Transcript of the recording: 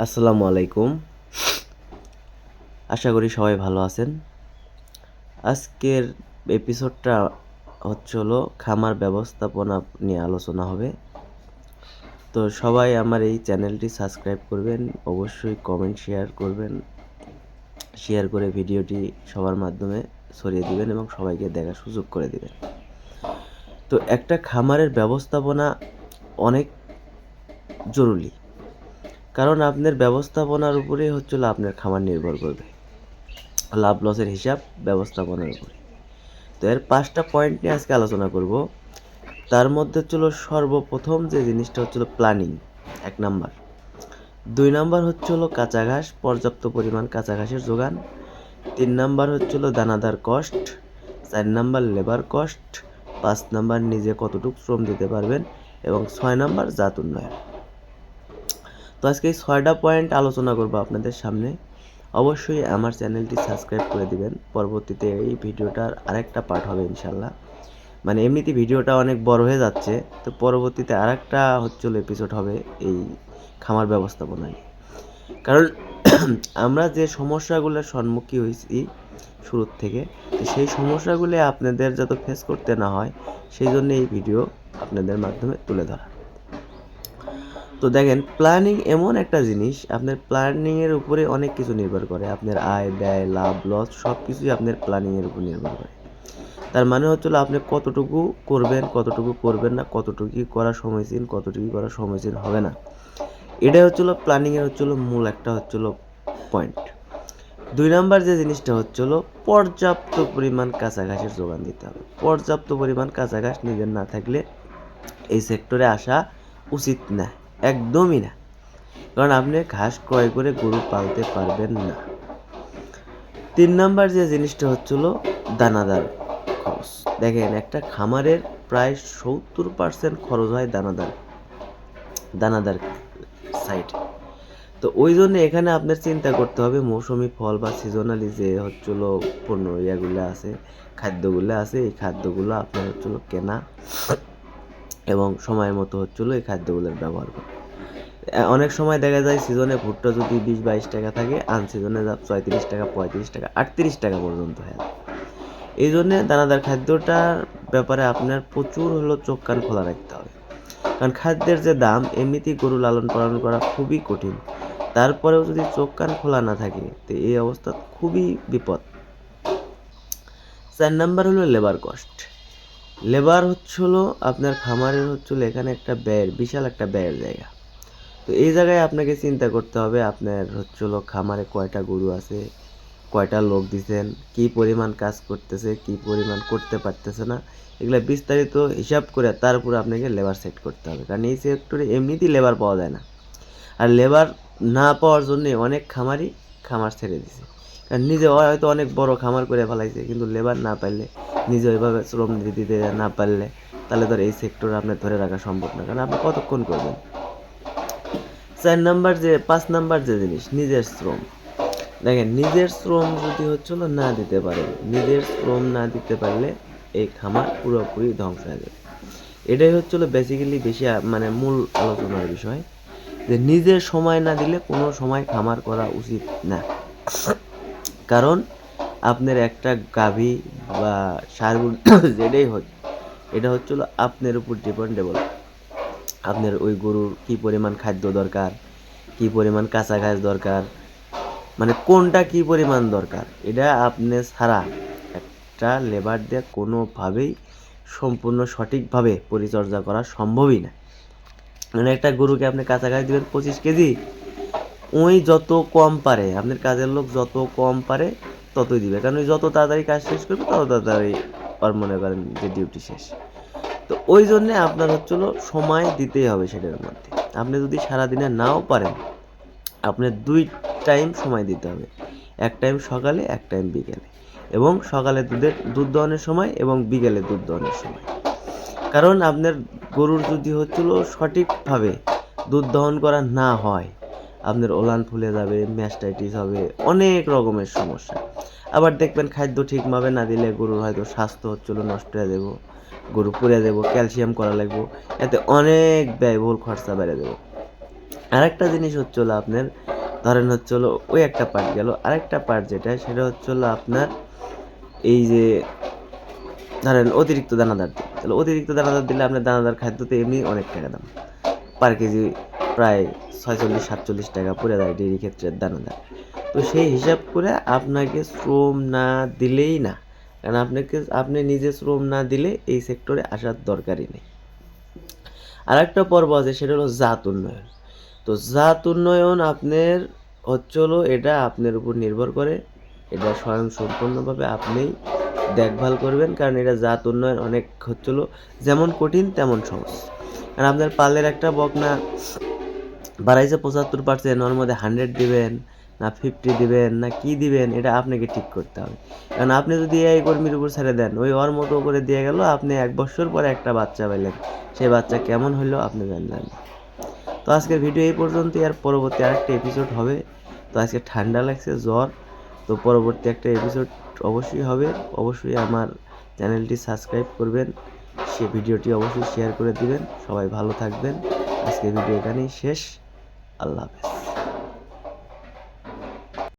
আসসালামু আলাইকুম। আশা করি সবাই ভালো আছেন। আজকের এপিসোডটা হলো খামার ব্যবস্থাপনা নিয়ে আলোচনা হবে। তো সবাই আমার এই চ্যানেলটি সাবস্ক্রাইব করবেন, অবশ্যই কমেন্ট শেয়ার করবেন। শেয়ার করে ভিডিওটি সবার মাধ্যমে ছড়িয়ে দিবেন এবং সবাইকে দেখার সুযোগ করে দিবেন। তো একটা খামারের ব্যবস্থাপনা অনেক জরুরি, কারণ আপনার ব্যবস্থাপনার উপরেই আপনার খামার নির্ভর করবে, লাভ লসের হিসাব ব্যবস্থাপনার উপরে। তো এর 5টা পয়েন্ট নিয়ে আজকে আলোচনা করব। তার মধ্যে সর্বপ্রথম যে জিনিসটা প্ল্যানিং, 1 নাম্বার। 2 নাম্বার কাঁচা ঘাস, পর্যাপ্ত পরিমাণ কাঁচা ঘাসের যোগান। 3 নাম্বার দানাদার cost. 4 number labour cost. 5 number নিজে কতটুকু শ্রম দিতে পারবেন এবং 6 নাম্বার জাত উন্নয়ন। তো আজকে এই 6টা পয়েন্ট আলোচনা করব আপনাদের সামনে। অবশ্যই আমার চ্যানেলটি সাবস্ক্রাইব করে দিবেন। পরবর্তীতে এই ভিডিওটার আরেকটা পার্ট হবে ইনশাল্লাহ। মানে এমনিতে ভিডিওটা অনেক বড় হয়ে যাচ্ছে, তো পরবর্তীতে আরেকটা এপিসোড হবে এই খামার ব্যবস্থাপনা নিয়ে। কারণ আমরা যে সমস্যাগুলোর সম্মুখীন হয়েছি শুরুর থেকে, তো সেই সমস্যাগুলি আপনাদের যাতে ফেস করতে না হয় সেই জন্য এই ভিডিও আপনাদের মাধ্যমে তুলে ধরা। তো দেখেন, প্ল্যানিং এমন একটা জিনিস, আপনার প্ল্যানিংয়ের উপরে অনেক কিছু নির্ভর করে। আপনার আয় ব্যয় লাভ লস সব কিছুই আপনার প্ল্যানিংয়ের উপর নির্ভর করে। তার মানে আপনি কতটুকু করবেন, কতটুকু করবেন না, কতটুকু করা সমীচীন, কতটুকু করা সমীচীন হবে না, এটাই প্ল্যানিংয়ের মূল একটা পয়েন্ট। 2 নাম্বার যে জিনিসটা পর্যাপ্ত পরিমাণ কাঁচা ঘাসের যোগান দিতে হবে। পর্যাপ্ত পরিমাণ কাঁচা ঘাস নিজের না থাকলে এই সেক্টরে আসা উচিত না, একদমই না। কারণ আপনি ঘাস ক্রয় করে গরু পালতে পারবেন না। 3 নাম্বার যে জিনিসটা দানাদার খরচ। দেখেন, একটা খামারের প্রায় 70% খরচ হয় দানাদার সাইড। তো ওই জন্য এখানে আপনার চিন্তা করতে হবে মৌসুমি ফল বা সিজনালি যে পণ্য ইয়াগুলো আছে, খাদ্যগুলো আছে, এই খাদ্যগুলো আপনার কেনা এবং সময় মতো এই খাদ্যগুলোর ব্যবহার করা। অনেক সময় দেখা যায় সিজনে ভুট্টা যদি 20-22 টাকা থাকে, আনসিজনে 34 টাকা, 35 টাকা, 38 টাকা পর্যন্ত হয়। এই জন্যে দানাদার খাদ্যটার ব্যাপারে আপনার প্রচুর চোখ কান খোলা রাখতে হবে। কারণ খাদ্যের যে দাম, এমনিতেই গরু লালন পালন করা খুবই কঠিন, তারপরেও যদি চোখ কান খোলা না থাকে তো এই অবস্থা খুবই বিপদ। 4 নাম্বার লেবার কস্ট। লেবার আপনার খামারের এখানে একটা ব্যয়ের, বিশাল একটা ব্যয়ের জায়গা। তো এই জায়গায় আপনাকে চিন্তা করতে হবে আপনার খামারে কয়টা গরু আছে, কয়টা লোক দিচ্ছেন, কী পরিমাণ কাজ করতেছে, কী পরিমাণ করতে পারতেছে না, এগুলো বিস্তারিত হিসাব করে তার উপরে আপনাকে লেবার সেট করতে হবে। কারণ এই সেক্টরে এমনিতেই লেবার পাওয়া যায় না, আর লেবার না পাওয়ার জন্য অনেক খামারই খামার ছেড়ে দিছে। কারণ নিজে হয়তো অনেক বড় খামার করে ফেলাইছে, কিন্তু লেবার না পারলে, নিজে ওইভাবে শ্রম দিতে না পারলে, তাহলে ধর এই সেক্টরে আপনার ধরে রাখা সম্ভব না। কারণ আপনি কতক্ষণ করবেন। 5 নাম্বার যে জিনিস, নিজের শ্রম। দেখেন, নিজের শ্রম যদি না দিতে পারেন, নিজের শ্রম না দিতে পারলে এই খামার পুরোপুরি ধ্বংস হয়ে যাবে। এটাই বেসিক্যালি বেশি মানে মূল আলোচনার বিষয়, যে নিজের সময় না দিলে কোনো সময় খামার করা উচিত না। কারণ আপনার একটা গাভী বা ষাঁড় যেটাই হোক, এটা আপনার উপর ডিপেন্ডেবল। আপনার ওই গরুর কী পরিমাণ খাদ্য দরকার, কী পরিমাণ কাঁচা ঘাস দরকার, মানে কোনটা কী পরিমাণ দরকার, এটা আপনি ছাড়া একটা লেবার দিয়ে কোনোভাবেই সম্পূর্ণ সঠিকভাবে পরিচর্যা করা সম্ভবই না। মানে একটা গরুকে আপনি কাঁচা ঘাস দেবেন 25 কেজি, ওই যত কম পারে, আপনার কাজের লোক যত কম পারে ততই দিবে। কারণ ওই যত তাড়াতাড়ি কাজ শেষ করবে তত তাড়াতাড়ি আর মনে করেন যে ডিউটি শেষ। তো ওই জন্যে আপনার সময় দিতেই হবে সেটার মধ্যে। আপনি যদি সারাদিনে নাও পারেন, আপনার 2 টাইম সময় দিতে হবে, 1 টাইম সকালে, 1 টাইম বিকেলে, এবং সকালে দুধ দহনের সময় এবং বিকেলে দুধ দহনের সময়। কারণ আপনার গরুর যদি সঠিকভাবে দুধ দহন করা না হয়, আপনার ওলান ফুলে যাবে, ম্যাস্টাইটিস হবে, অনেক রকমের সমস্যা। আবার দেখবেন খাদ্য ঠিকভাবে না দিলে গরুর হয়তো স্বাস্থ্য নষ্ট হয়ে যাব, গরু পুড়ে যাব, ক্যালসিয়াম করা লাগবে, এতে অনেক ব্যয়বহুল খরচা বেড়ে যাবে। আরেকটা জিনিস হচ্ছে হলো আপনার ধরেন হচ্ছে হলো ওই একটা পার্ট গেল, আরেকটা পার্ট যেটা সেটা হচ্ছে হলো আপনার এই যে ধরেন অতিরিক্ত দানাদার দিল, তাহলে অতিরিক্ত দানাদার দিলে আপনার দানাদার খাদ্য তো এমনি অনেক টাকা দাম, পার কেজি প্রায় 46-47 টাকা পড়ে যায় ডেইরি ক্ষেত্রের দানাদার। তো সেই হিসাব করে আপনাকে শ্রম না দিলেই না, কারণ আপনি নিজে শ্রম না দিলে এই সেক্টরে আসার দরকারই নেই। আরেকটা পর্ব আছে সেটা হলো জাত উন্নয়ন। তো জাত উন্নয়ন আপনার হচ্ছে হলো এটা আপনার উপর নির্ভর করে, এটা স্বয়ং সম্পূর্ণভাবে আপনিই দেখভাল করবেন, কারণ এটা জাত উন্নয়ন অনেক হচ্ছে হলো যেমন কঠিন তেমন সহজ। কারণ আপনার পালের একটা বকনা বাড়াইছে 75%, ওর মধ্যে 100 দিবেন না 50 দিবেন না কি দিবেন এটা আপনাকে ঠিক করতে হবে। কারণ আপনি যদি এই কর্মীর উপর ছেড়ে দেন, ওই ওর মতো করে দিয়ে গেল, আপনি 1 বছর পরে একটা বাচ্চা পাইলেন, সেই বাচ্চা কেমন হইলো আপনি জানলেন না। তো আজকের ভিডিও এই পর্যন্তই, আর পরবর্তী আরেকটা এপিসোড হবে। তো আজকে ঠান্ডা লাগছে, জ্বর, তো পরবর্তী একটা এপিসোড অবশ্যই হবে। অবশ্যই আমার চ্যানেলটি সাবস্ক্রাইব করবেন, সে ভিডিওটি অবশ্যই শেয়ার করে দিবেন। সবাই ভালো থাকবেন। আজকের ভিডিও এখানেই শেষ। আল্লাহ হাফেজ।